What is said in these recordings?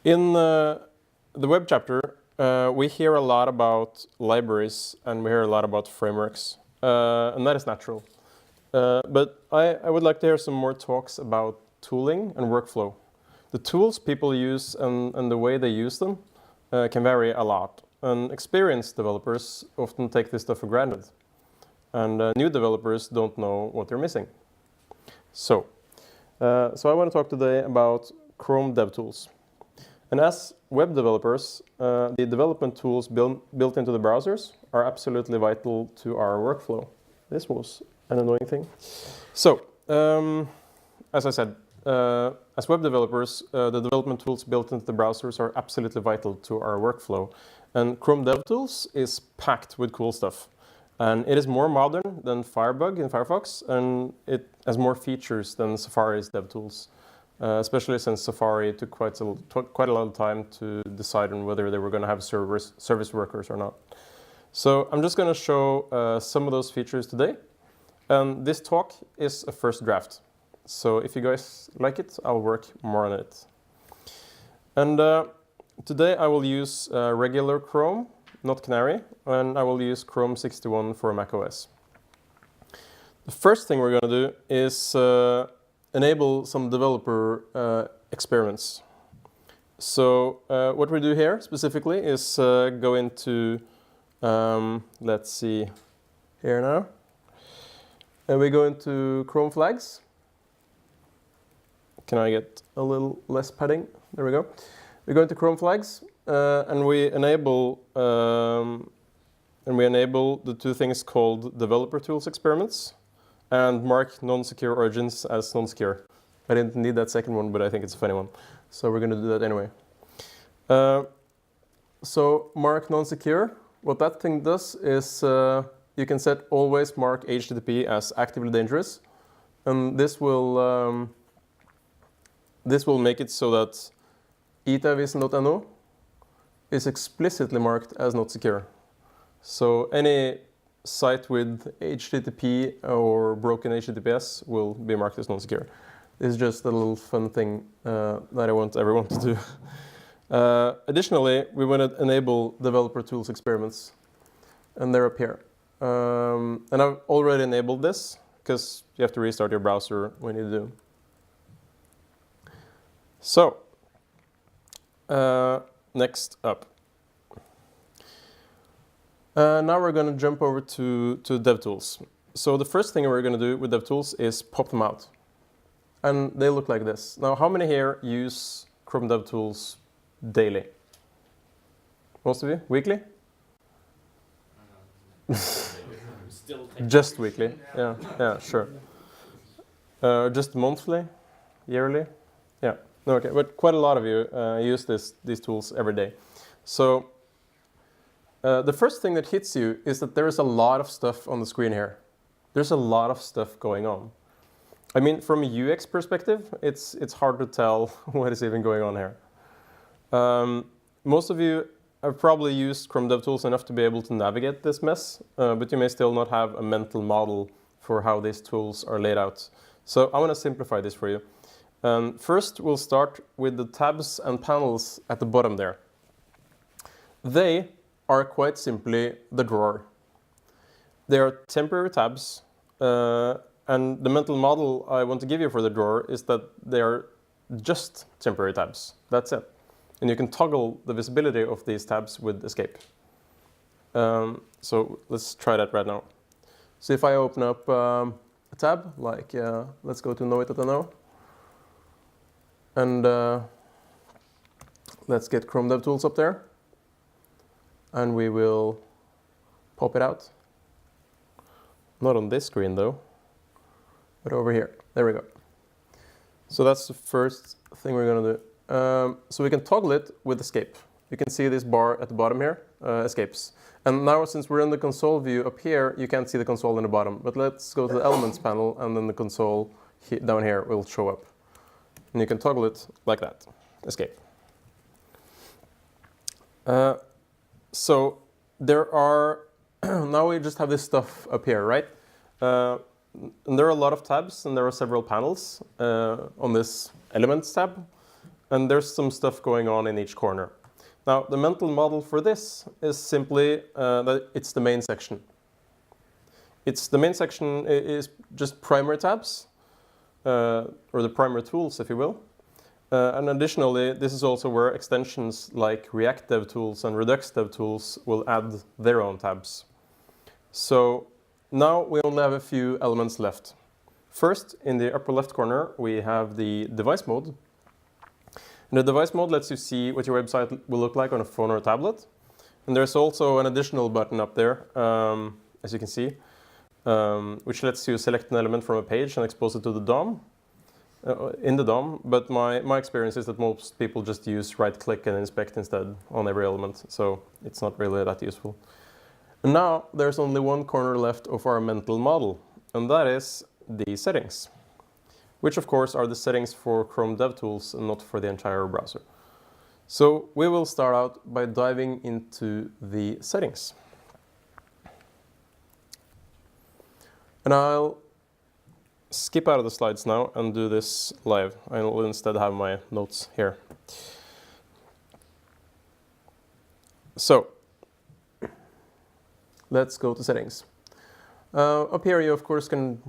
In the web chapter, we hear a lot about libraries and we hear a lot about frameworks, and that is natural. But I would like to hear some more talks about tooling and workflow. The tools people use and the way they use them can vary a lot. And experienced developers often take this stuff for granted. And new developers don't know what they're missing. So I want to talk today about Chrome DevTools. And as web developers, the development tools built into the browsers are absolutely vital to our workflow. This was an annoying thing. So, as I said, as web developers, the development tools built into the browsers are absolutely vital to our workflow. And Chrome DevTools is packed with cool stuff. And it is more modern than Firebug in Firefox, and it has more features than Safari's DevTools. Especially since Safari took quite a lot of time to decide on whether they were going to have service workers or not. So I'm just going to show some of those features today. And this talk is a first draft. So if you guys like it, I'll work more on it. And today I will use regular Chrome, not Canary, and I will use Chrome 61 for macOS. The first thing we're going to do is enable some developer experiments. So what we do here specifically is go into, let's see, here now. And we go into Chrome flags. Can I get a little less padding? There we go. We go into Chrome flags and we enable the two things called developer tools experiments and mark non-secure origins as non-secure. I didn't need that second one, but I think it's a funny one. So we're going to do that anyway. So mark non-secure, what that thing does is you can set always mark HTTP as actively dangerous. And this will make it so that itavis.no is explicitly marked as not secure. So any site with HTTP or broken HTTPS will be marked as non-secure. This is just a little fun thing that I want everyone to do. Additionally, we want to enable developer tools experiments, and they're up here. And I've already enabled this because you have to restart your browser when you do. So, next up. Now we're going to jump over to DevTools. So the first thing we're going to do with DevTools is pop them out. And they look like this. Now, how many here use Chrome DevTools daily? Most of you? Weekly? Just weekly? Yeah, sure. Just monthly? Yearly? Yeah. No, okay, but quite a lot of you use these tools every day. So the first thing that hits you is that there is a lot of stuff on the screen here. There's a lot of stuff going on. I mean, from a UX perspective, it's hard to tell what is even going on here. Most of you have probably used Chrome DevTools enough to be able to navigate this mess, but you may still not have a mental model for how these tools are laid out. So I want to simplify this for you. First, we'll start with the tabs and panels at the bottom there. They are quite simply the drawer. They are temporary tabs, and the mental model I want to give you for the drawer is that they are just temporary tabs. That's it. And you can toggle the visibility of these tabs with escape. So let's try that right now. So if I open up a tab, like let's go to Knowit.no, and let's get Chrome DevTools up there. And we will pop it out. Not on this screen though, but over here. There we go. So that's the first thing we're going to do. So we can toggle it with escape. You can see this bar at the bottom here, escapes. And now since we're in the console view up here, you can't see the console in the bottom. But let's go to the elements panel and then the console down here will show up. And you can toggle it like that, escape. So there are, now we just have this stuff up here, right? And there are a lot of tabs and there are several panels on this elements tab. And there's some stuff going on in each corner. Now, the mental model for this is simply that it's the main section. The main section is just primary tabs, or the primary tools, if you will. And additionally, this is also where extensions like React DevTools and Redux DevTools will add their own tabs. So now we only have a few elements left. First, in the upper left corner, we have the device mode. And the device mode lets you see what your website will look like on a phone or a tablet. And there's also an additional button up there, as you can see, which lets you select an element from a page and expose it to the DOM, in the DOM. But my experience is that most people just use right-click and inspect instead on every element, so it's not really that useful. And now there's only one corner left of our mental model, and that is the settings, which of course are the settings for Chrome DevTools and not for the entire browser. So we will start out by diving into the settings. And I'll skip out of the slides now and do this live. I will instead have my notes here. So let's go to settings. Up here you of course can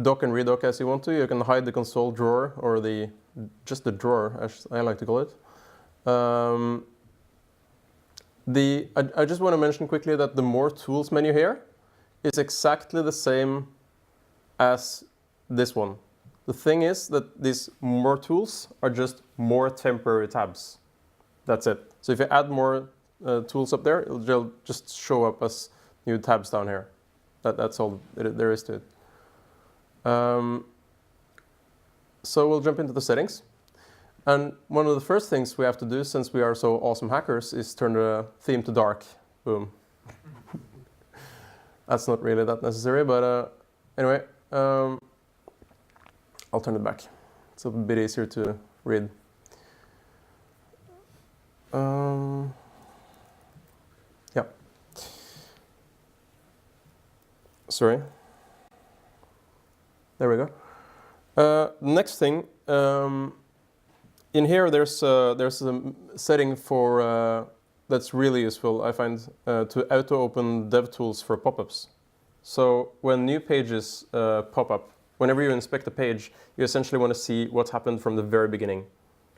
dock and redock as you want to. You can hide the console drawer, or just the drawer, as I like to call it. I just want to mention quickly that the More Tools menu here is exactly the same as this one. The thing is that these More Tools are just more temporary tabs. That's it. So if you add more tools up there, it'll just show up as new tabs down here. That's all there is to it. So we'll jump into the settings. And one of the first things we have to do, since we are so awesome hackers, is turn the theme to dark. Boom. That's not really that necessary, but anyway, I'll turn it back. It's a bit easier to read. Yeah. Sorry. There we go. Next thing, in here there's a setting for that's really useful, I find, to auto-open DevTools for pop-ups. So when new pages pop up, whenever you inspect a page, you essentially want to see what happened from the very beginning,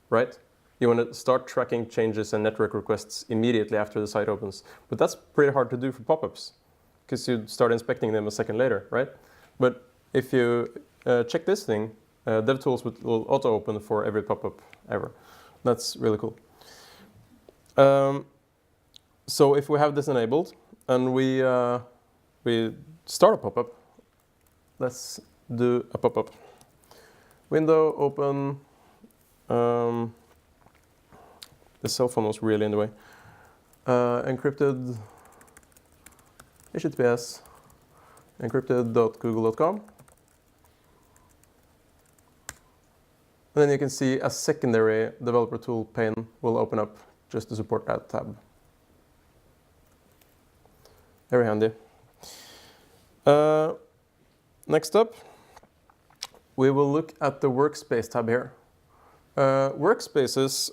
right? You want to start tracking changes and network requests immediately after the site opens. But that's pretty hard to do for pop-ups, because you start inspecting them a second later, right? But if you check this thing, DevTools will auto-open for every pop-up ever. That's really cool. So if we have this enabled and we start a pop-up, let's do a pop-up. Window, open. The cell phone was really in the way. Encrypted HTTPS encrypted.google.com. And then you can see a secondary developer tool pane will open up just to support that tab. Very handy. Next up, we will look at the workspace tab here. Workspaces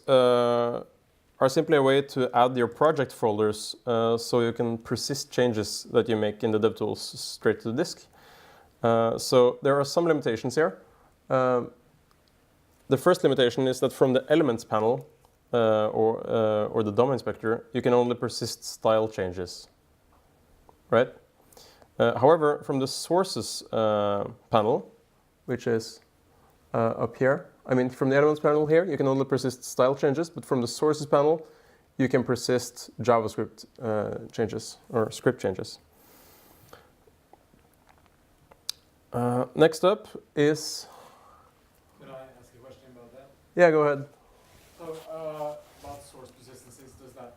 are simply a way to add your project folders so you can persist changes that you make in the DevTools straight to the disk. So there are some limitations here. The first limitation is that from the Elements panel or the DOM inspector, you can only persist style changes, right? However, from the Sources panel, which is up here, I mean, from the Elements panel here, you can only persist style changes, but from the Sources panel, you can persist JavaScript changes or script changes. Next up is... Can I ask a question about that? Yeah, go ahead. So, about source persistencies, does that,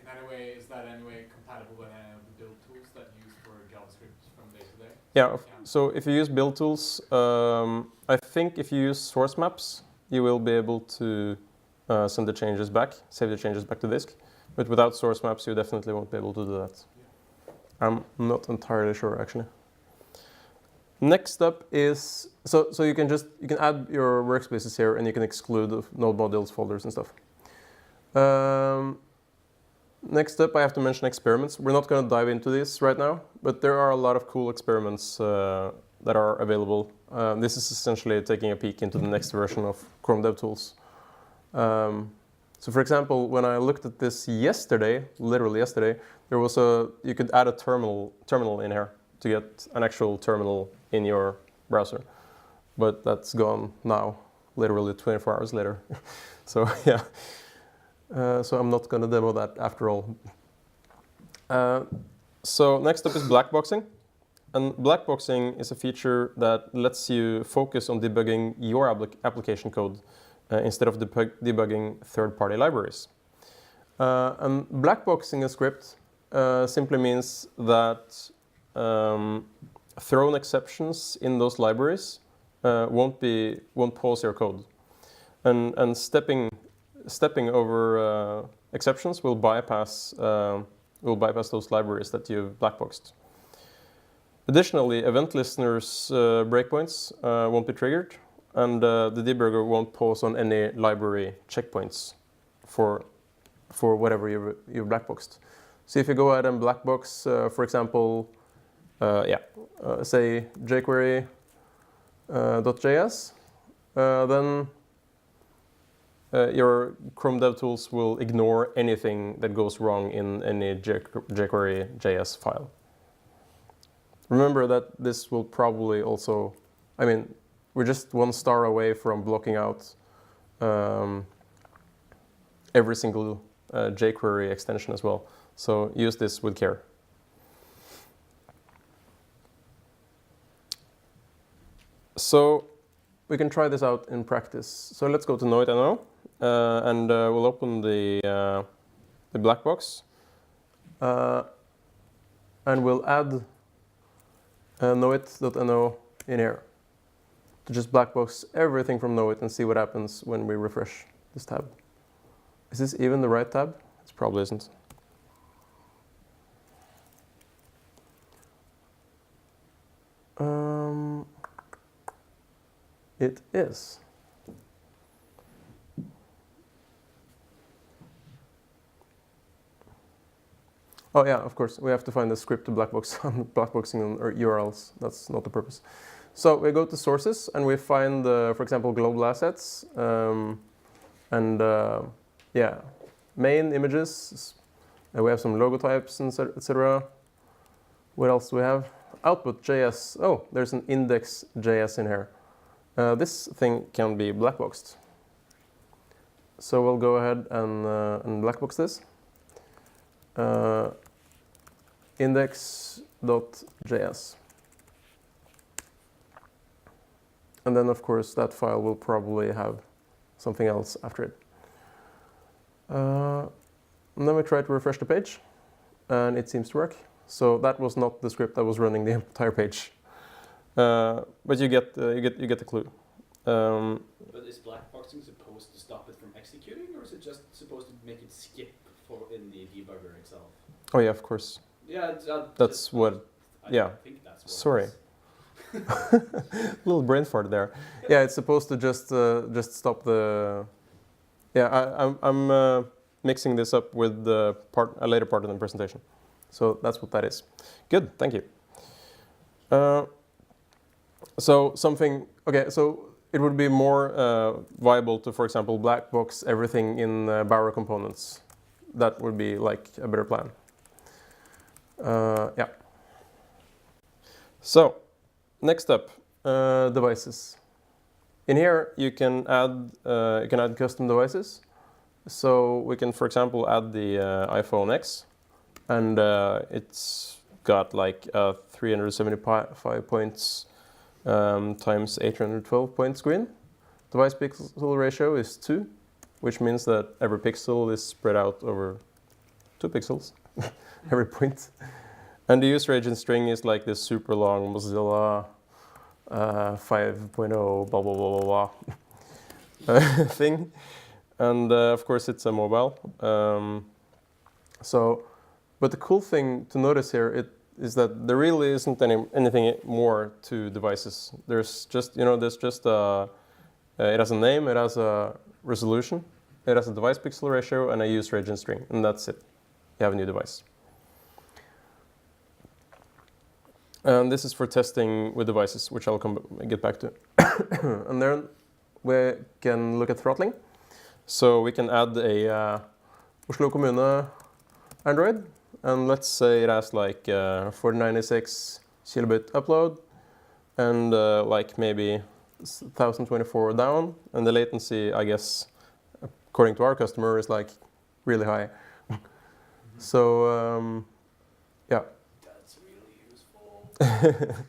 in any way, is that any way compatible with any of the build tools that you use for JavaScript from day to day? Yeah, so if you use build tools, I think if you use source maps, you will be able to send the changes back, save the changes back to disk. But without source maps, you definitely won't be able to do that. Yeah. I'm not entirely sure, actually. Next up is, so you can add your workspaces here and you can exclude the node modules folders and stuff. Next up, I have to mention experiments. We're not going to dive into this right now, but there are a lot of cool experiments that are available. This is essentially taking a peek into the next version of Chrome DevTools. So for example, when I looked at this yesterday, literally yesterday, there was you could add a terminal in here to get an actual terminal in your browser. But that's gone now, literally 24 hours later. So yeah. So I'm not going to demo that after all. So next up is blackboxing. And blackboxing is a feature that lets you focus on debugging your application code instead of debugging third-party libraries. And blackboxing a script simply means that thrown exceptions in those libraries won't pause your code. And stepping over exceptions will bypass those libraries that you've blackboxed. Additionally, event listeners' breakpoints won't be triggered, and the debugger won't pause on any library checkpoints for whatever you've blackboxed. So if you go ahead and blackbox, for example, say jQuery .js, then your Chrome DevTools will ignore anything that goes wrong in any jQuery JS file. Remember that this will probably also, I mean, we're just one star away from blocking out every single jQuery extension as well. So use this with care. So we can try this out in practice. So let's go to Knowit and we'll open the black box. And we'll add Knowit.no in here to just blackbox everything from Knowit and see what happens when we refresh this tab. Is this even the right tab? It probably isn't. It is. Oh yeah, of course, we have to find the script to blackbox blackboxing on URLs. That's not the purpose. So we go to sources and we find, for example, global assets yeah, main images. We have some logo types, etc. What else do we have? Output.js. Oh, there's an index.js in here. This thing can be blackboxed. So we'll go ahead and blackbox this. Index.js. And then, of course, that file will probably have something else after it. And then we try to refresh the page, and it seems to work. So that was not the script that was running the entire page, but you get the clue. But is blackboxing supposed to stop it from executing, or is it just supposed to make it skip in the debugger itself? Oh yeah, of course. Yeah, that's what. Yeah. I think that's what Sorry. Little brain fart there. Yeah, it's supposed to just stop the. Yeah, I'm mixing this up with a later part of the presentation. So that's what that is. Good, thank you. So it would be more viable to, for example, black box everything in Bower components. That would be like a better plan. Yeah. So next up, devices. In here you can add custom devices. So we can, for example, add the iPhone X, and it's got like 375 points times 812 point screen. Device pixel ratio is 2, which means that every pixel is spread out over 2 pixels, every point. And the user agent string is like this super long Mozilla 5.0 blah blah blah blah blah thing. And of course it's a mobile. But the cool thing to notice here, is that there really isn't anything more to devices. There's just, it has a name, it has a resolution, it has a device pixel ratio, and a user agent string, and that's it. You have a new device. And this is for testing with devices, which I'll get back to. And then we can look at throttling. So we can add a Oslo Kommune Android, and let's say it has like 496 kilobit upload and like maybe 1024 down, and the latency, I guess, according to our customer, is like really high. So yeah. That's really useful.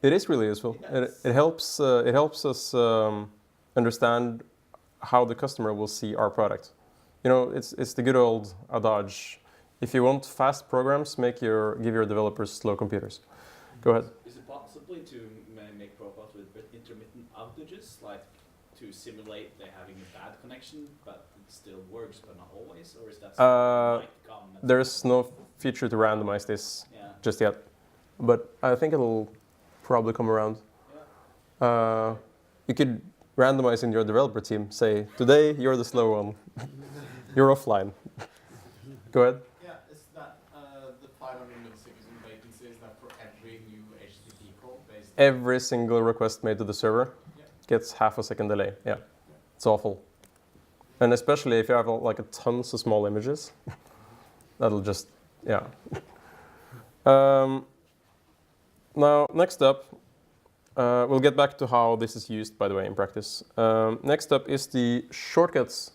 It is really useful. Yes. It helps us understand how the customer will see our product. It's the good old adage. If you want fast programs, give your developers slow computers. Go ahead. Is it possible to make profiles with intermittent outages, like to simulate they're having a bad connection, but it still works, but not always? Or is that something that might come? There's no feature to randomize this just yet, but I think it'll probably come around. Yeah. You could randomize in your developer team. Say, today you're the slow one. You're offline. Go ahead. Yeah, is that the 500 milliseconds in latency, is that for every new HTTP call based? Every single request made to the server gets half a second delay. Yeah, it's awful. And especially if you have like a tons of small images, that'll just, yeah. Now, next up, we'll get back to how this is used, by the way, in practice. Next up is the shortcuts.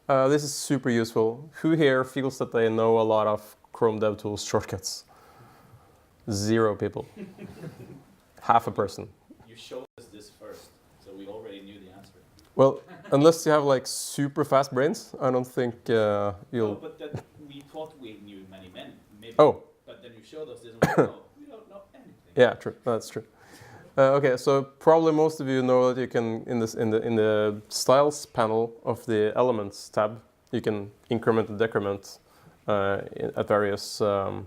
This is super useful. Who here feels that they know a lot of Chrome DevTools shortcuts? 0 people. Half a person. You showed us this first, so we already knew the answer. Well, unless you have like super fast brains, I don't think you'll... No, but that we thought we knew many, maybe. Oh. But then you showed us this and we don't know anything. Yeah, true. That's true. Okay, so probably most of you know that you can, in the styles panel of the elements tab, you can increment and decrement at various, what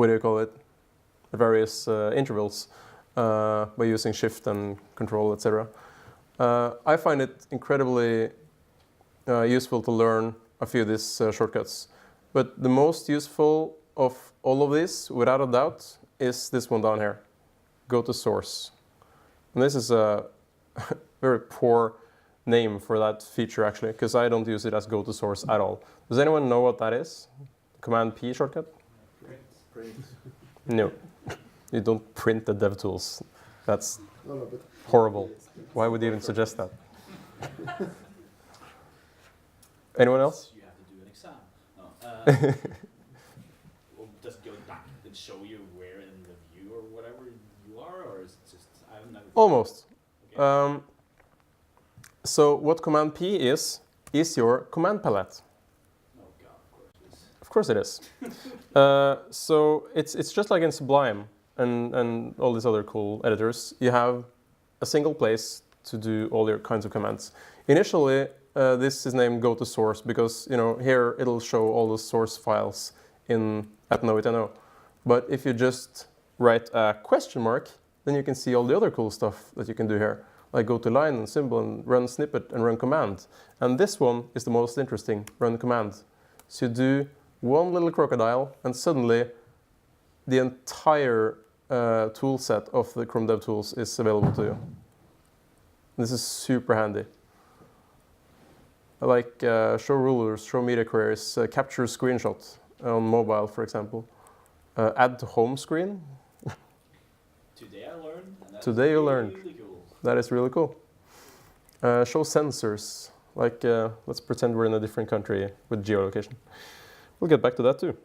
do you call it? At various intervals by using shift and control, etc. I find it incredibly useful to learn a few of these shortcuts. But the most useful of all of these, without a doubt, is this one down here, go to source. And this is a very poor name for that feature, actually, because I don't use it as go to source at all. Does anyone know what that is? Command P shortcut? Print. No, you don't print the DevTools. That's horrible. Why would you even suggest that? Anyone else? You have to do an exam. No. We'll just go back and show you where in the view or whatever you are, or is it just, I've never... Almost. Okay. So what Command P is your command palette. Oh God, of course it is. Of course it is. So it's just like in Sublime and all these other cool editors. You have a single place to do all your kinds of commands. Initially, this is named go to source because here it'll show all the source files at Knowit. But if you just write a question mark, then you can see all the other cool stuff that you can do here, like go to line and symbol and run snippet and run command. And this one is the most interesting, run command. So you do one little crocodile and suddenly the entire tool set of the Chrome DevTools is available to you. This is super handy. Like show rulers, show media queries, capture screenshot on mobile, for example. Add to home screen. Today I learned. And that's Today you learned. Really cool. That is really cool. Show sensors. Like, let's pretend we're in a different country with geolocation. We'll get back to that too.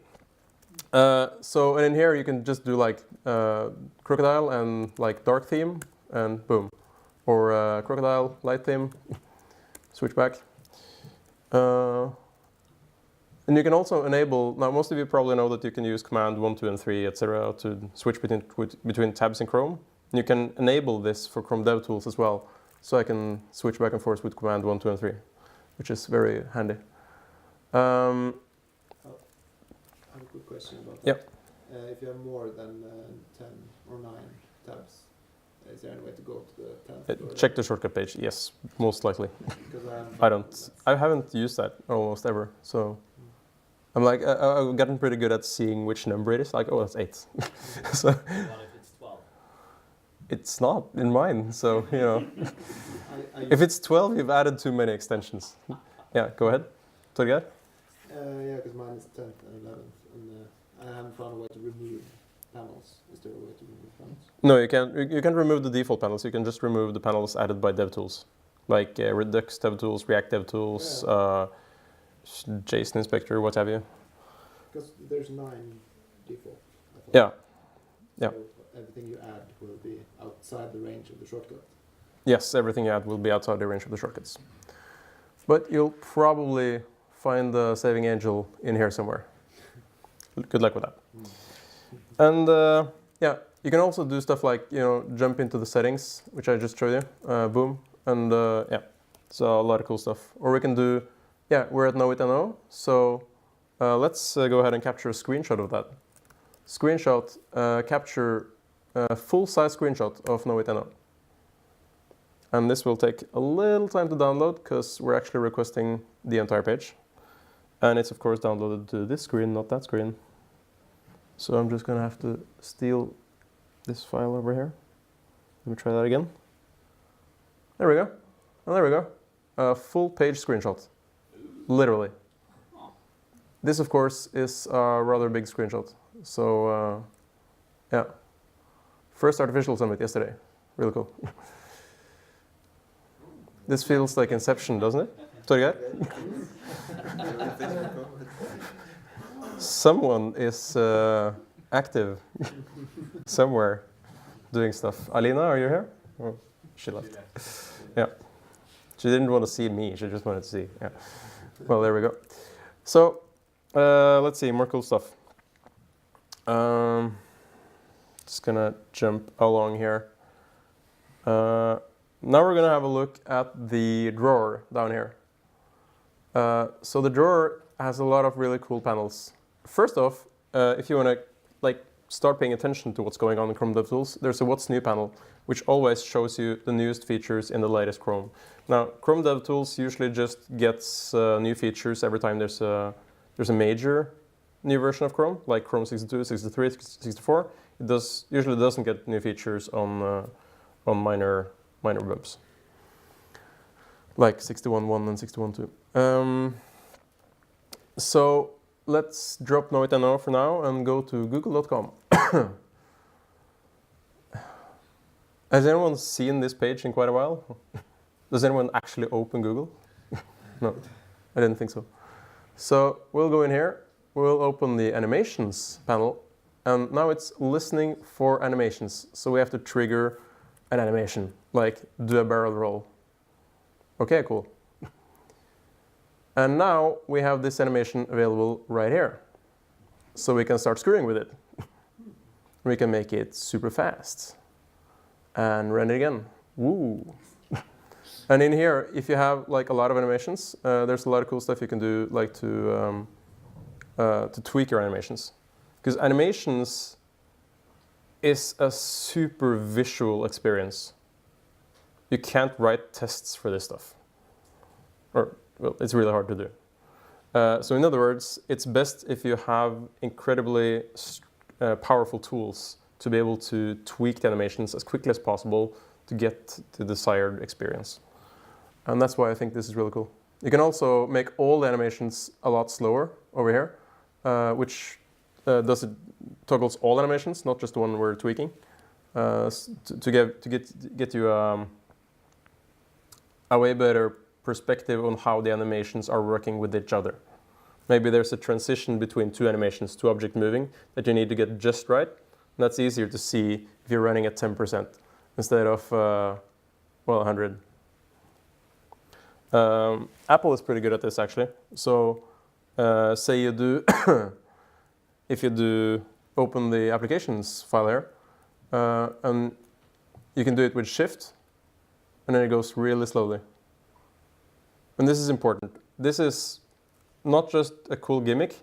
And in here you can just do like crocodile and like dark theme and boom. Or crocodile, light theme, switch back. And you can also enable, now most of you probably know that you can use command 1, 2, and 3, etc. to switch between tabs in Chrome. And you can enable this for Chrome DevTools as well. So I can switch back and forth with command 1, 2, and 3, which is very handy. quick question about Yeah. that. If you have more than 10 or 9 tabs, is there any way to go to the 10th? Check the shortcut page. Yes, most likely. Because I don't. I haven't used that almost ever. So I'm like, I've gotten pretty good at seeing which number it is. Like, oh, that's 8. So What if it's 12? it's not in mine. So you know, I if it's 12, you've added too many extensions. Yeah, go ahead. Torgeir? yeah, because mine is 10th and 11th, and I haven't found a way to remove panels. Is there a way to remove panels? No, you can. You can remove the default panels. You can just remove the panels added by DevTools, like Redux DevTools, React DevTools, JSON Inspector, what have you. Because there's 9 default. I thought. Yeah. Yeah. So everything you add will be outside the range of the shortcut. Yes, everything you add will be outside the range of the shortcuts. But you'll probably find the saving angel in here somewhere. Good luck with that. And yeah, you can also do stuff like, you know, jump into the settings, which I just showed you. Boom. And yeah, so a lot of cool stuff. Or we can do, yeah, we're at Knowit, so let's go ahead and capture a screenshot of that. Screenshot, capture a full-size screenshot of Knowit. And this will take a little time to download because we're actually requesting the entire page. And it's of course downloaded to this screen, not that screen. So I'm just gonna have to steal this file over here. Let me try that again. There we go. And there we go. A full page screenshot. Literally. This of course is a rather big screenshot. So yeah. First artificial summit yesterday. Really cool. This feels like Inception, doesn't it? Torgeir? Someone is active somewhere doing stuff. Alina, are you here? Oh, she left. Yeah. She didn't want to see me. She just wanted to see. Yeah. Well, there we go. So let's see, more cool stuff. Just gonna jump along here. Now we're gonna have a look at the drawer down here. So the drawer has a lot of really cool panels. First off, if you want to like start paying attention to what's going on in Chrome DevTools, there's a What's New panel, which always shows you the newest features in the latest Chrome. Now, Chrome DevTools usually just gets new features every time there's a major new version of Chrome, like Chrome 62, 63, 64. It usually doesn't get new features on minor webs, like 61.1 and 61.2. So let's drop Knowit for now and go to google.com. Has anyone seen this page in quite a while? Does anyone actually open Google? No, I didn't think so. So we'll go in here, we'll open the animations panel, and now it's listening for animations. So we have to trigger an animation, like do a barrel roll. Okay, cool. And now we have this animation available right here. So we can start screwing with it. We can make it super fast. And run it again. Woo! And in here, if you have like a lot of animations, there's a lot of cool stuff you can do, like to tweak your animations. Because animations is a super visual experience. You can't write tests for this stuff. Or, well, it's really hard to do. So in other words, it's best if you have incredibly powerful tools to be able to tweak the animations as quickly as possible to get the desired experience. And that's why I think this is really cool. You can also make all the animations a lot slower over here, which toggles all animations, not just the one we're tweaking, to get you a way better perspective on how the animations are working with each other. Maybe there's a transition between two animations, two objects moving, that you need to get just right. And that's easier to see if you're running at 10% instead of, well, 100. Apple is pretty good at this, actually. So say you do, if you do open the applications file here, and you can do it with Shift, and then it goes really slowly. And this is important. This is not just a cool gimmick,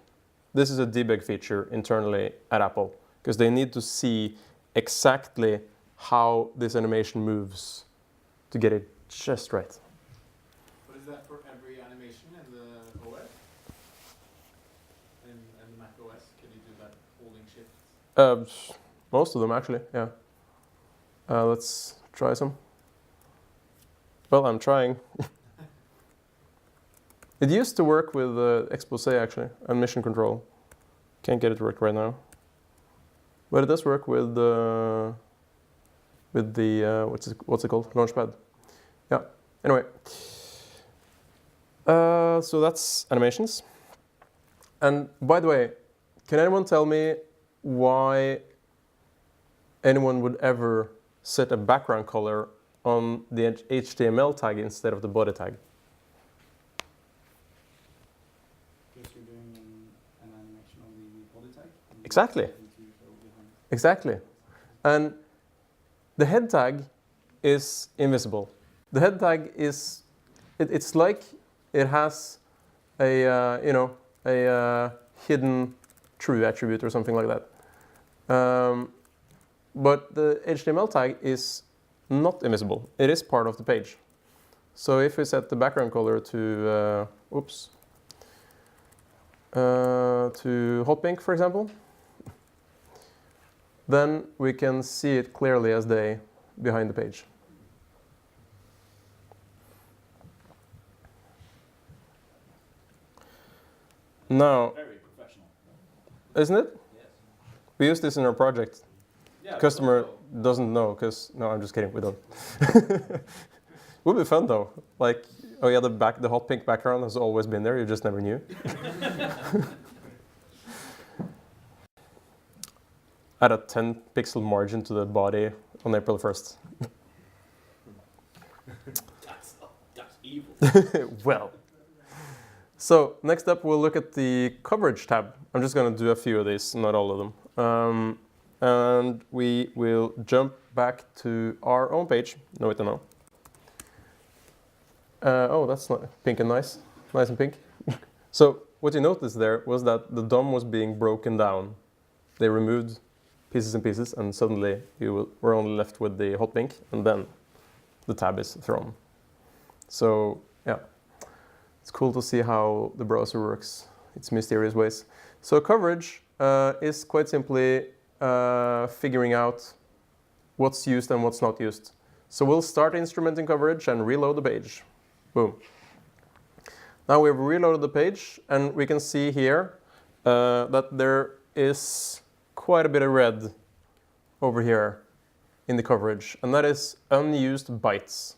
this is a debug feature internally at Apple, because they need to see exactly how this animation moves to get it just right. But is that for every animation in the OS? In the Mac OS, can you do that holding shift? Most of them actually, yeah. Let's try some. Well, I'm trying. It used to work with Expose actually, and Mission Control. Can't get it to work right now. But it does work with the what's it called? Launchpad. Yeah. Anyway. So that's animations. And by the way, can anyone tell me why anyone would ever set a background color on the HTML tag instead of the body tag? Because you're doing an animation on the body tag. Exactly. Exactly. And the head tag is invisible. The head tag is, it's like it has a, hidden true attribute or something like that. But the HTML tag is not invisible. It is part of the page. So if we set the background color to, to hot pink, for example, then we can see it clearly as day behind the page. Now, Very professional. isn't it? Yes. We use this in our project. Yeah, Customer so- doesn't know because, no, I'm just kidding, we don't. Would be fun though. Like, oh yeah, the hot pink background has always been there, you just never knew. Add a 10 pixel margin to the body on April 1st. That's evil. Well. So next up, we'll look at the coverage tab. I'm just going to do a few of these, not all of them. And we will jump back to our own page. Knowit now. Oh, that's not pink and nice. Nice and pink. So what you noticed there was that the DOM was being broken down. They removed pieces and pieces, and suddenly we're only left with the hot pink, and then the tab is thrown. So yeah, it's cool to see how the browser works, its mysterious ways. So coverage is quite simply figuring out what's used and what's not used. So we'll start instrumenting coverage and reload the page. Boom. Now we've reloaded the page, and we can see here that there is quite a bit of red over here in the coverage, and that is unused bytes.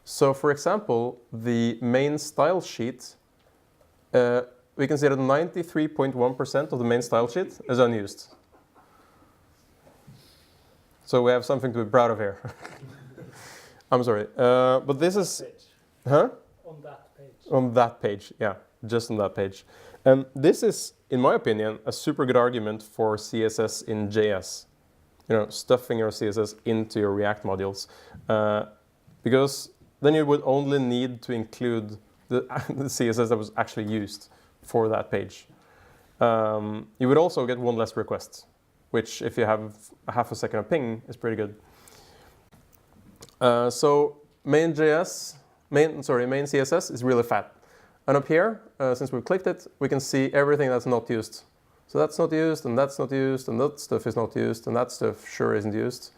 So for example, the main style sheet, we can see that 93.1% of the main style sheet is unused. So we have something to be proud of here. I'm sorry, but this is, huh? On that page. On that page, yeah, just on that page. And this is, in my opinion, a super good argument for CSS in JS. You know, stuffing your CSS into your React modules. Because then you would only need to include the CSS that was actually used for that page. You would also get one less request, which if you have a half a second of ping is pretty good. So main CSS is really fat. And up here, since we've clicked it, we can see everything that's not used. So that's not used, and that's not used, and that stuff is not used, and that stuff sure isn't used.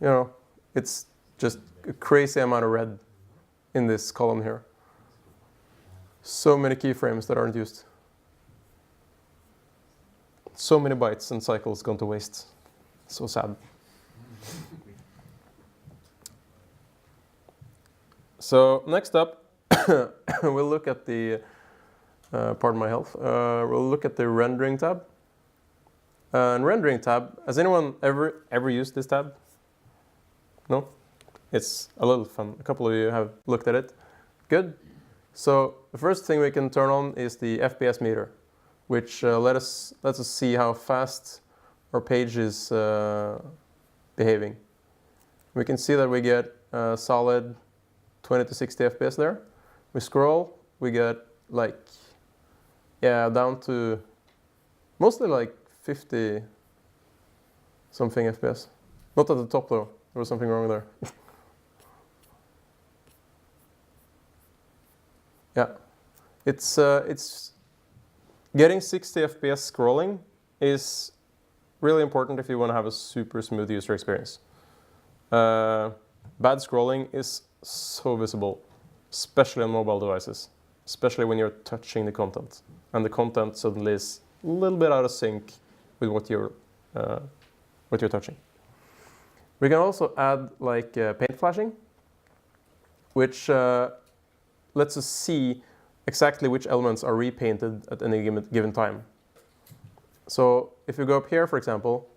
You know, it's just a crazy amount of red in this column here. So many keyframes that aren't used. So many bytes and cycles gone to waste. So sad. So next up, we'll look at the, pardon my health, we'll look at the rendering tab. And rendering tab, has anyone ever used this tab? No? It's a little fun. A couple of you have looked at it. Good. So the first thing we can turn on is the FPS meter, which lets us see how fast our page is behaving. We can see that we get a solid 20 to 60 FPS there. We scroll, we get like, yeah, down to Mostly like 50 something FPS. Not at the top though. There was something wrong there. Yeah, it's getting 60 FPS scrolling is really important if you want to have a super smooth user experience. Bad scrolling is so visible, especially on mobile devices, especially when you're touching the content, and the content suddenly is a little bit out of sync with what you're touching. We can also add like paint flashing, which lets us see exactly which elements are repainted at any given time. So if you go up here, for example,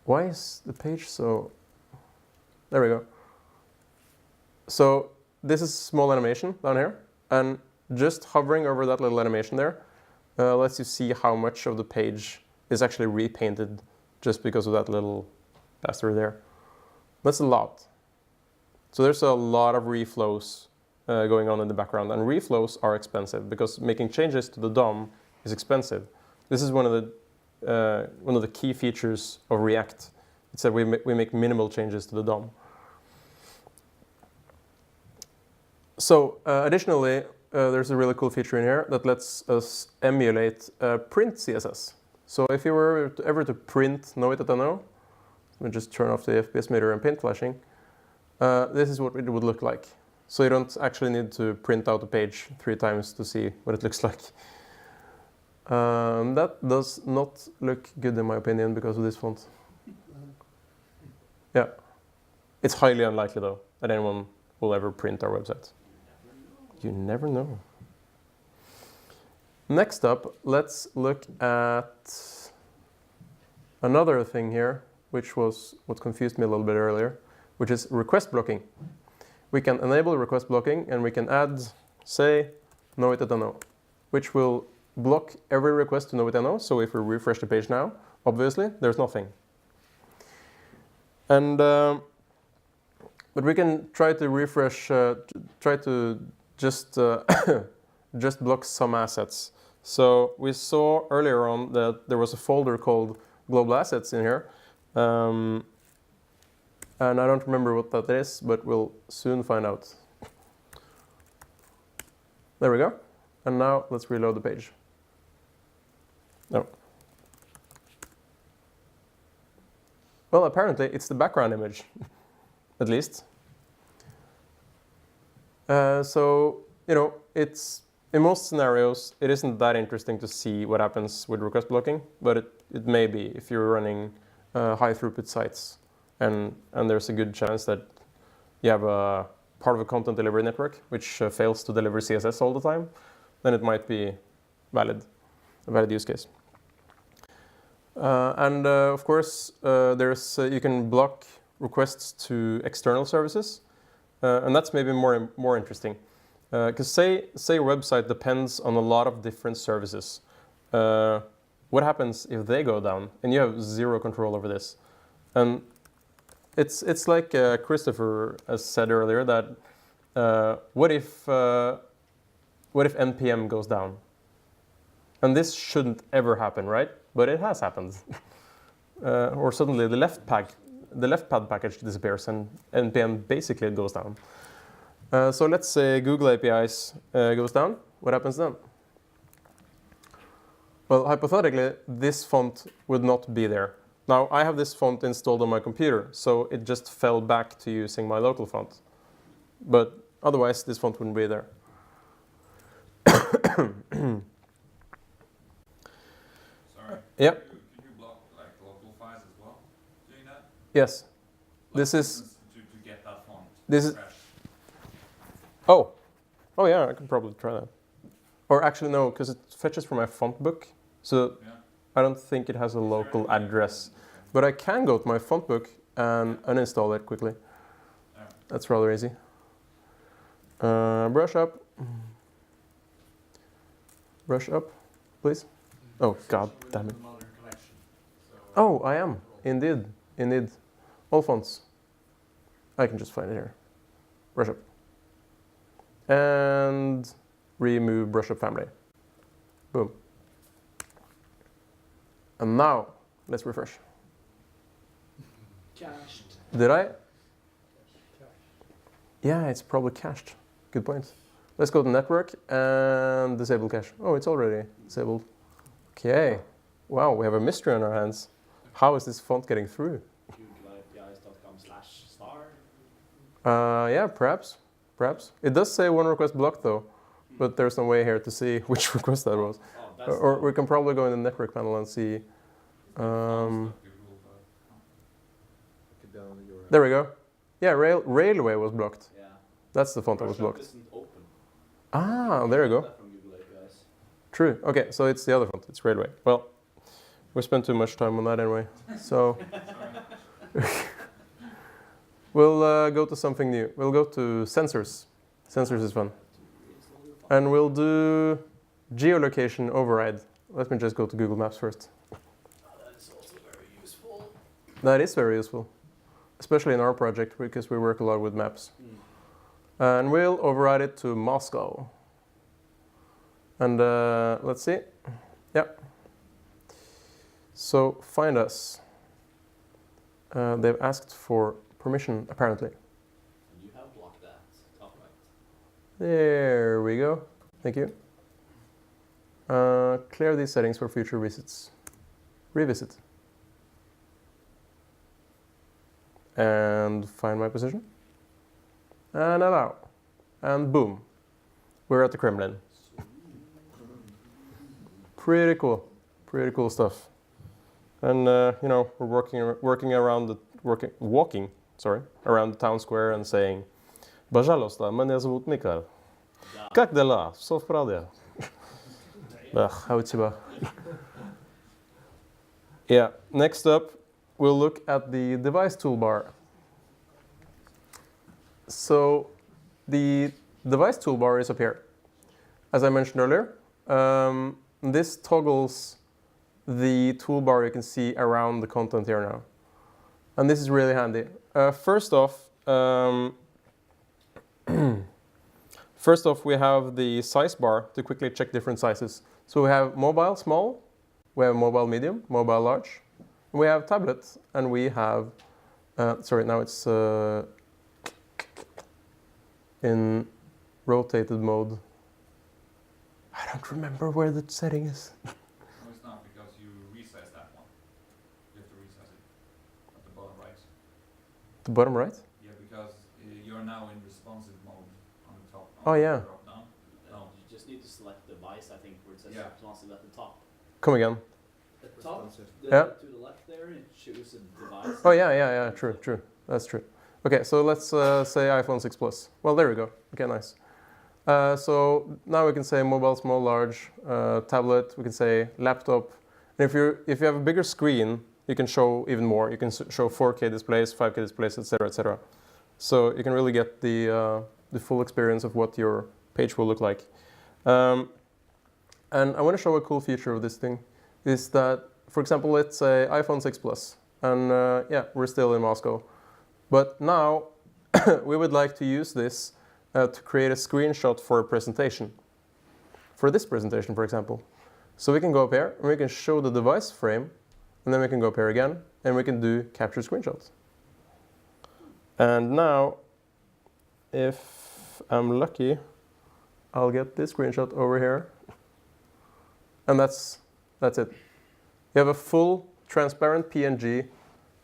why is the page so... There we go. So this is a small animation down here, and just hovering over that little animation there lets you see how much of the page is actually repainted just because of that little bastard there. That's a lot. So there's a lot of reflows going on in the background, and reflows are expensive because making changes to the DOM is expensive. This is one of the key features of React. It's that we make minimal changes to the DOM. So additionally, there's a really cool feature in here that lets us emulate print CSS. So if you were ever to print Knowit.no, let me just turn off the FPS meter and paint flashing. This is what it would look like. So you don't actually need to print out the page 3 times to see what it looks like. That does not look good in my opinion because of this font. Yeah. It's highly unlikely though that anyone will ever print our website. You never know. Next up, let's look at another thing here, which was what confused me a little bit earlier, which is request blocking. We can enable request blocking, and we can add, say, Knowit.no, which will block every request to Knowit.no. So if we refresh the page now, obviously, there's nothing. And but we can try to refresh, try to just just block some assets. So we saw earlier on that there was a folder called global assets in here. And I don't remember what that is, but we'll soon find out. There we go. And now let's reload the page. No. Well, apparently it's the background image, at least. So, you know, it's in most scenarios, it isn't that interesting to see what happens with request blocking, but it may be if you're running high throughput sites. And there's a good chance that you have a part of a content delivery network which fails to deliver CSS all the time, then it might be a valid use case. Of course, you can block requests to external services, and that's maybe more interesting. Because say your website depends on a lot of different services. What happens if they go down and you have zero control over this? And it's like Christopher has said earlier that what if npm goes down? And this shouldn't ever happen, right? But it has happened. Or suddenly the left pad package disappears and npm basically goes down. So let's say Google APIs goes down. What happens then? Well, hypothetically, this font would not be there. Now, I have this font installed on my computer, so it just fell back to using my local font. But otherwise, this font wouldn't be there. Sorry. Yeah. Can you block like local files as well? Doing that? Yes. Like, This for is. instance, to get that font. This is. Fresh. Oh yeah, I can probably try that. Or actually no, because it fetches from my font book, so Yeah. I don't think it has a local address. But I can go to my font book and uninstall it quickly. Yeah. That's rather easy. Brush up. Brush up, please. Oh, god damn it. Modern collection. So, Oh, I am. Indeed. All fonts. I can just find it here. Brush up. And remove brush up family. Boom. And now, let's refresh. Cached. Did I? Yeah, it's probably cached. Good point. Let's go to network and disable cache. Oh, it's already disabled. Okay. Wow, we have a mystery on our hands. How is this font getting through? googleapis.com/star. Yeah, perhaps. Perhaps. It does say one request blocked though, but there's no way here to see which request that was. Oh, that's Or we can probably go in the network panel and see. There we go. Yeah, railway was blocked. yeah. That's the font that was Browser blocked. isn't open. Ah, there you go. That from Google APIs. True. Okay, so it's the other font. It's railway. Well, we spent too much time on that anyway. So we'll go to something new. We'll go to sensors. Sensors is fun. And we'll do geolocation override. Let me just go to Google Maps first. That is also very useful. That is very useful, especially in our project because we work a lot with maps. And we'll override it to Moscow. And let's see. Yep. So find us. They've asked for permission, apparently. And you have blocked that. Top right. There we go. Thank you. Clear these settings for future visits. Revisit. And find my position. And allow. And boom. We're at the Kremlin. Pretty cool. Pretty cool stuff. And you know, we're walking around the town square and saying, "Пожалуйста, меня зовут Микаэль. Как дела? Всё в порядке?" How у тебя? Yeah. Next up, we'll look at the device toolbar. So the device toolbar is up here. As I mentioned earlier, this toggles the toolbar you can see around the content here now. And this is really handy. First off, we have the size bar to quickly check different sizes. So we have mobile small, we have mobile medium, mobile large, we have tablet, and we have, sorry, now it's in rotated mode. I don't remember where the setting is. No, it's not because you resize that one. You have to resize it at the bottom right. The bottom right? Yeah, because you're now in responsive mode on the top. Oh, yeah. Drop down. No. You just need to select device, I think, where it says Yeah. responsive at the top. Come again. At the top, Yeah. to the left there, it shows a device. Oh, yeah, true. That's true. Okay, so let's say iPhone 6 Plus. Well, there we go. Okay, nice. So now we can say mobile, small, large, tablet. We can say laptop. And if you have a bigger screen, you can show even more. You can show 4K displays, 5K displays, etc., etc. So you can really get the full experience of what your page will look like. And I want to show a cool feature of this thing. Is that, for example, let's say iPhone 6 Plus, and yeah, we're still in Moscow. But now we would like to use this to create a screenshot for a presentation. For this presentation, for example. So we can go up here and we can show the device frame, and then we can go up here again and we can do capture screenshots. And now, if I'm lucky, I'll get this screenshot over here. And that's it. You have a full transparent PNG,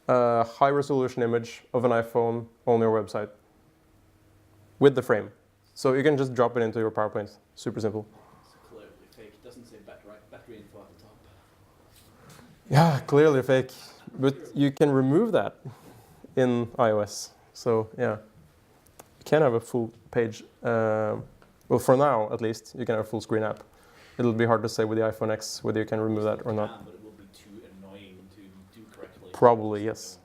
high resolution image of an iPhone on your website with the frame. So you can just drop it into your PowerPoint. Super simple. It's clearly fake. It doesn't say battery info at the top. Yeah, clearly fake. But you can remove that in iOS. So yeah, you can have a full page. Well, for now, at least, you can have a full screen app. It'll be hard to say with the iPhone X whether you can remove that or not. But it will be too annoying to do correctly. Probably, yes.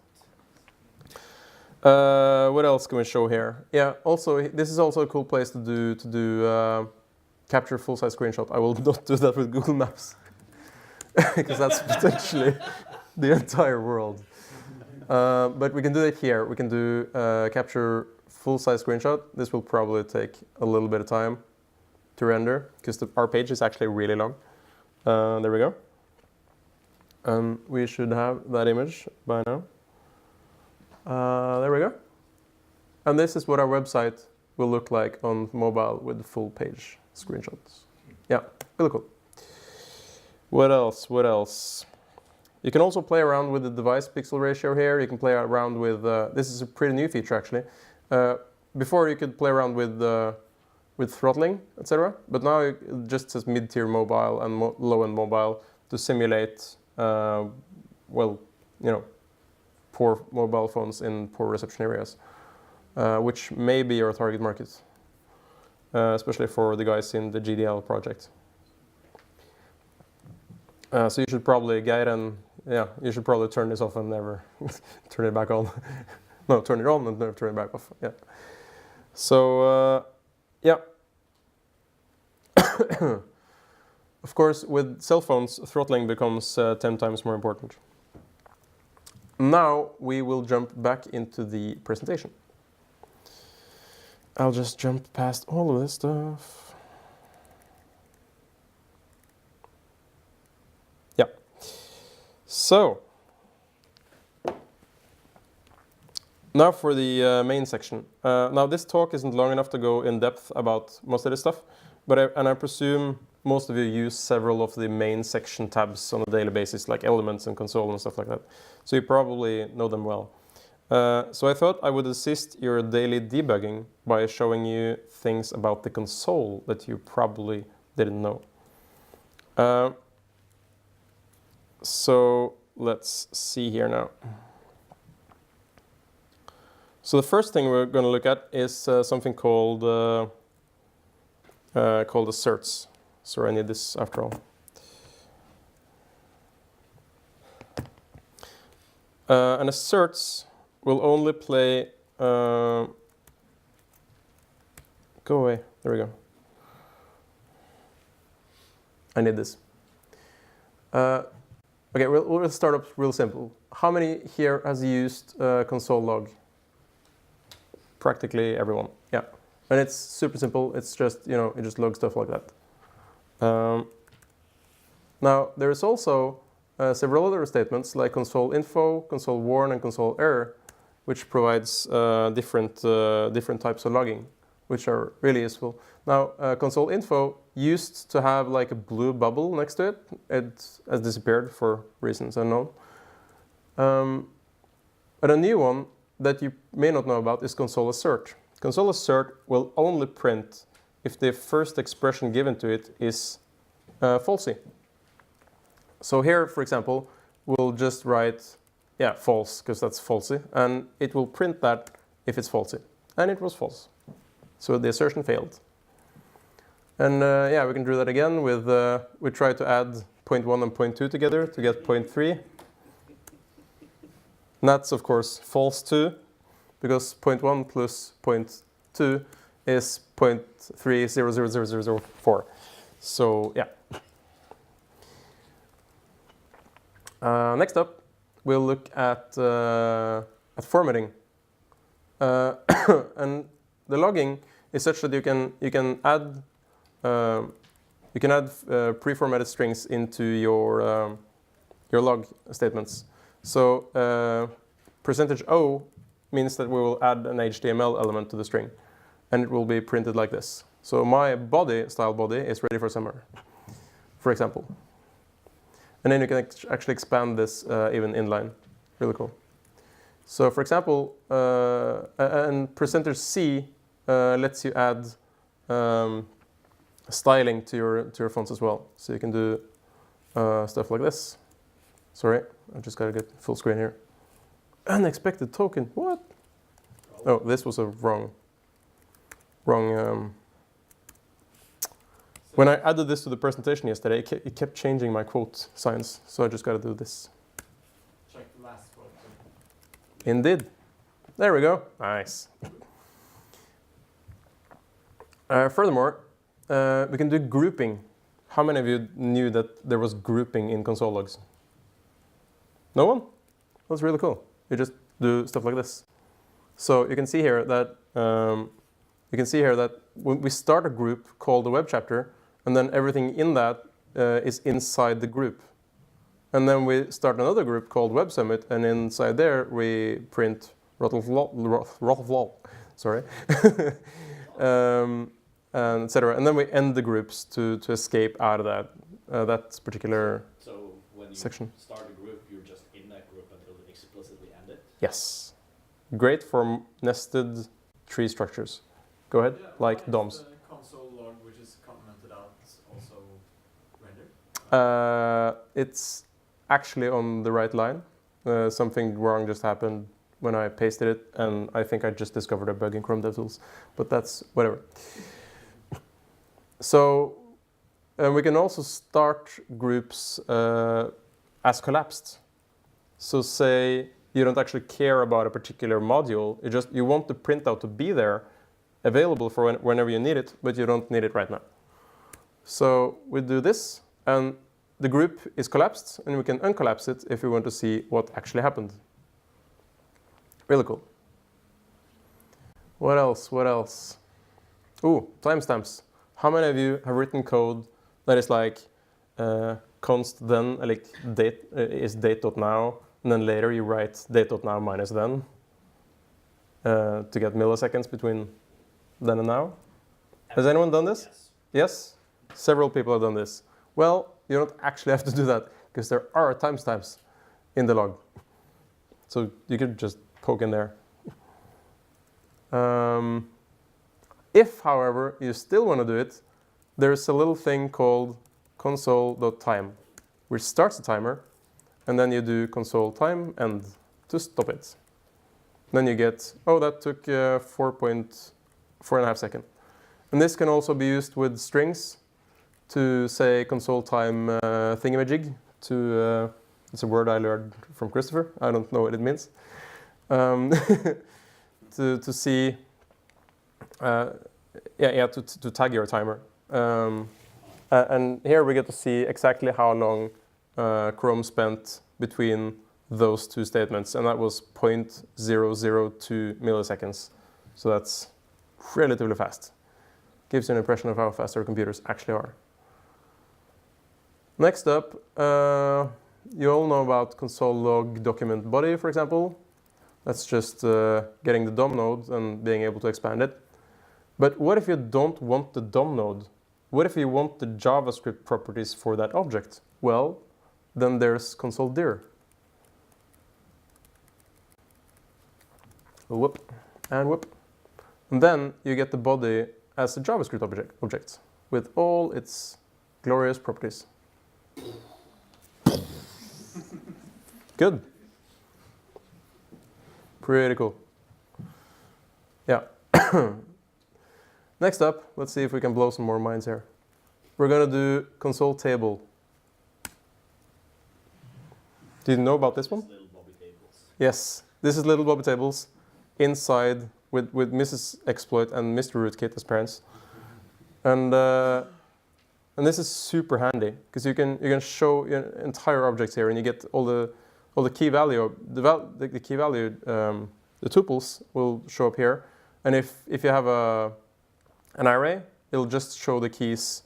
What else can we show here? Yeah, also, this is also a cool place to do capture full-size screenshot. I will not do that with Google Maps because that's potentially the entire world. But we can do it here. We can do capture full-size screenshot. This will probably take a little bit of time to render because our page is actually really long. There we go. And we should have that image by now. There we go. And this is what our website will look like on mobile with the full page screenshots. Yeah, really cool. What else? What else? You can also play around with the device pixel ratio here. You can play around with, this is a pretty new feature actually. Before you could play around with throttling, etc. But now it just says mid-tier mobile and low-end mobile to simulate, well, you know, poor mobile phones in poor reception areas, which may be your target market, especially for the guys in the GDL project. So you should probably guide and, yeah, you should probably turn this off and never turn it back on. No, turn it on and never turn it back off, yeah. So, yeah. Of course, with cell phones, throttling becomes 10 times more important. Now we will jump back into the presentation. I'll just jump past all of this stuff. Yeah. So, now for the main section. Now this talk isn't long enough to go in depth about most of this stuff, but I presume most of you use several of the main section tabs on a daily basis, like elements and console and stuff like that. So you probably know them well. So I thought I would assist your daily debugging by showing you things about the console that you probably didn't know. So let's see here now. So the first thing we're going to look at is something called asserts. Sorry, I need this after all. And asserts will only play. Go away. There we go. I need this. Okay, we'll start up real simple. How many here has used console log? Practically everyone. Yeah, and it's super simple. It's just, you know, you just log stuff like that. Now there is also several other statements like console info, console warn, and console error, which provides different types of logging, which are really useful. Now console info used to have like a blue bubble next to it. It has disappeared for reasons unknown. But a new one that you may not know about is console assert. Console assert will only print if the first expression given to it is falsy. So here, for example, we'll just write, yeah, false, because that's falsy, and it will print that if it's falsy. And it was false. So the assertion failed. And yeah, we can do that again with, we try to add 0.1 and 0.2 together to get 0.3. And that's, of course, false too, because 0.1 plus 0.2 is 0.3000004. So yeah. Next up, we'll look at formatting, and the logging is such that you can add pre-formatted strings into your log statements. So %O means that we will add an HTML element to the string, and it will be printed like this. So my body, style body, is ready for summer, for example. And then you can actually expand this even inline. Really cool. So for example, and %C lets you add styling to your fonts as well. So you can do stuff like this. Sorry, I just gotta get full screen here. Unexpected token, what? Oh, this was a wrong. When I added this to the presentation yesterday, it kept changing my quote signs, so I just got to do this. Check the last quote. Indeed. There we go. Nice. Furthermore, we can do grouping. How many of you knew that there was grouping in console logs? No one? That's really cool. You just do stuff like this. So you can see here that when we start a group called the web chapter, and then everything in that is inside the group. And then we start another group called Web Summit, and inside there we print Rothlflol, sorry, and etc. And then we end the groups to escape out of that particular So when you section. start a group, you're just in that group until you explicitly end it? Yes. Great for nested tree structures. Go ahead, Yeah, like why is DOMs. the console log, which is commented out, also rendered? It's actually on the right line. Something wrong just happened when I pasted it, and I think I just discovered a bug in Chrome DevTools, but that's whatever. So we can also start groups as collapsed. So say you don't actually care about a particular module, you want the printout to be there, available for whenever you need it, but you don't need it right now. So we do this, and the group is collapsed, and we can uncollapse it if we want to see what actually happened. Really cool. What else? What else? Ooh, timestamps. How many of you have written code that is like const then, like date is date.now, and then later you write date.now minus then to get milliseconds between then and now? Has anyone done this? Yes. Yes? Several people have done this. Well, you don't actually have to do that because there are timestamps in the log. So you could just poke in there. If, however, you still want to do it, there's a little thing called console.time, which starts the timer, and then you do console time end to stop it. Then you get, oh, that took 4.5 seconds. And this can also be used with strings to say console time thingamajig. It's a word I learned from Christopher. I don't know what it means. To see, to tag your timer. And here we get to see exactly how long Chrome spent between those two statements, and that was 0.002 milliseconds. So that's relatively fast. Gives you an impression of how fast our computers actually are. Next up, you all know about console log document body, for example. That's just getting the DOM node and being able to expand it. But what if you don't want the DOM node? What if you want the JavaScript properties for that object? Well, then there's console dir. Whoop and whoop. And then you get the body as a JavaScript object with all its glorious properties. Good. Pretty cool. Yeah. Next up, let's see if we can blow some more minds here. We're going to do console table. Did you know about this one? Little Bobby tables. Yes, this is little Bobby tables inside with Mrs. Exploit and Mr. Rootkit as parents. And this is super handy because you can show your entire objects here, and you get all the key value. The key value, the tuples will show up here. And if you have an array, it'll just show the keys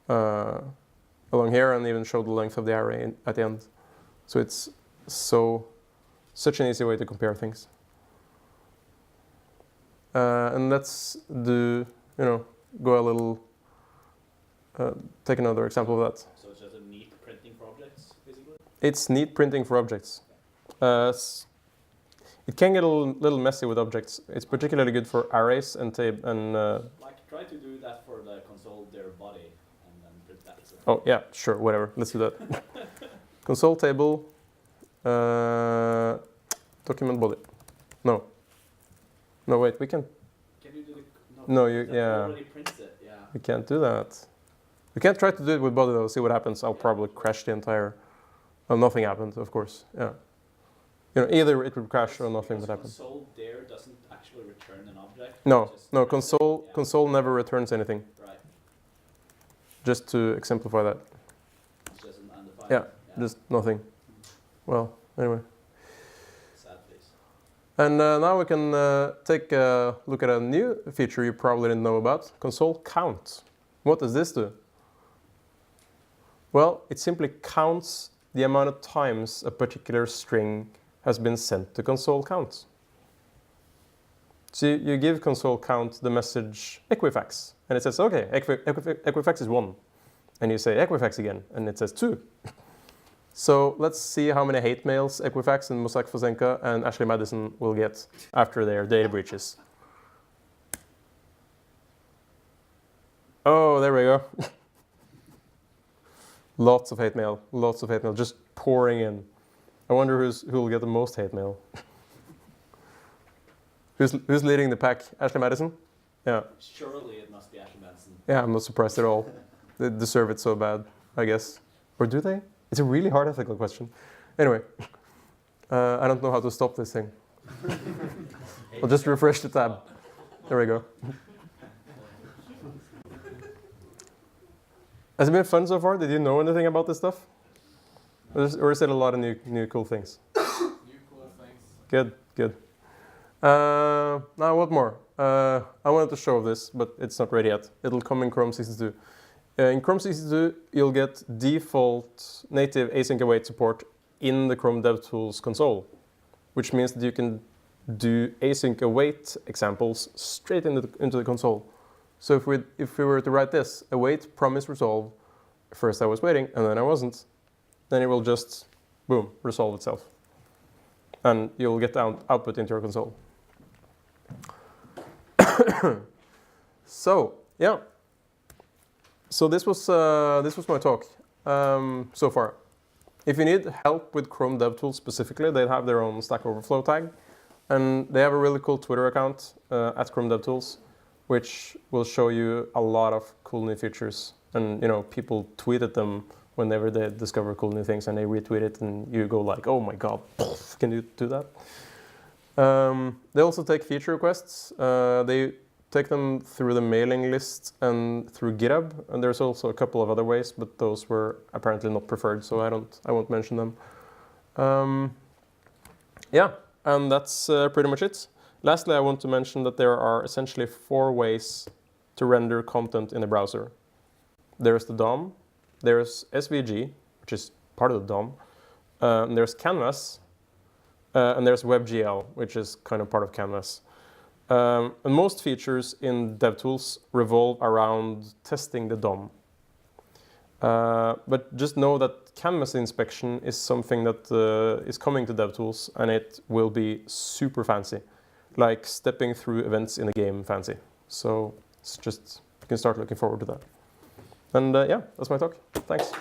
along here and even show the length of the array at the end. So it's such an easy way to compare things. And let's do, go a little, take another example of that. So it's just a neat printing for objects, basically? It's neat printing for objects. It can get a little messy with objects. It's particularly good for arrays and Like, try to do that for the console dir body and then print that. oh yeah, sure, whatever. Let's do that. Console table, document body. No, wait, we can. Can you do the? No, you already prints it. Yeah. we can't do that. We can't try to do it with body though. See what happens. I'll probably crash the entire. Well, nothing happened, of course. Yeah. Either it would crash or nothing would happen. Console dir doesn't actually return an object. No, just no. prints it. Console Yeah. console never returns anything. Right. Just to exemplify that. It's just an undefined. Yeah, just nothing. Well, anyway. Sad face. And now we can take a look at a new feature you probably didn't know about, console count. What does this do? Well, it simply counts the amount of times a particular string has been sent to console count. So you give console count the message Equifax, and it says, okay, Equifax is 1. And you say Equifax again, and it says 2. So let's see how many hate mails Equifax and Mossack Fonseca and Ashley Madison will get after their data breaches. Oh, there we go. Lots of hate mail, just pouring in. I wonder who will get the most hate mail. Who's leading the pack? Ashley Madison? Yeah. Surely it must be Ashley Madison. Yeah, I'm not surprised at all. They deserve it so bad, I guess. Or do they? It's a really hard ethical question. Anyway, I don't know how to stop this thing. I'll just refresh the tab. There we go. Has it been fun so far? Did you know anything about this stuff? Or is it a lot of new cool things? New cool things. Good. Now what more? I wanted to show this, but it's not ready yet. It'll come in Chrome 62. In Chrome 62, you'll get default native async await support in the Chrome DevTools console, which means that you can do async await examples straight into the console. So if we were to write this, await promise resolve, first I was waiting and then I wasn't, then it will just, boom, resolve itself. And you'll get the output into your console. So, yeah. So this was my talk so far. If you need help with Chrome DevTools specifically, they have their own Stack Overflow tag. And they have a really cool Twitter account at Chrome DevTools, which will show you a lot of cool new features. And people tweet at them whenever they discover cool new things, and they retweet it, and you go like, "Oh my god, can you do that?" They also take feature requests. They take them through the mailing list and through GitHub, and there's also a couple of other ways, but those were apparently not preferred, so I won't mention them. Yeah, and that's pretty much it. Lastly, I want to mention that there are essentially 4 ways to render content in the browser. There's the DOM, there's SVG, which is part of the DOM, and there's Canvas, and there's WebGL, which is kind of part of Canvas. And most features in DevTools revolve around testing the DOM. But just know that Canvas inspection is something that is coming to DevTools, and it will be super fancy, like stepping through events in a game fancy. So it's just, you can start looking forward to that. And yeah, that's my talk. Thanks.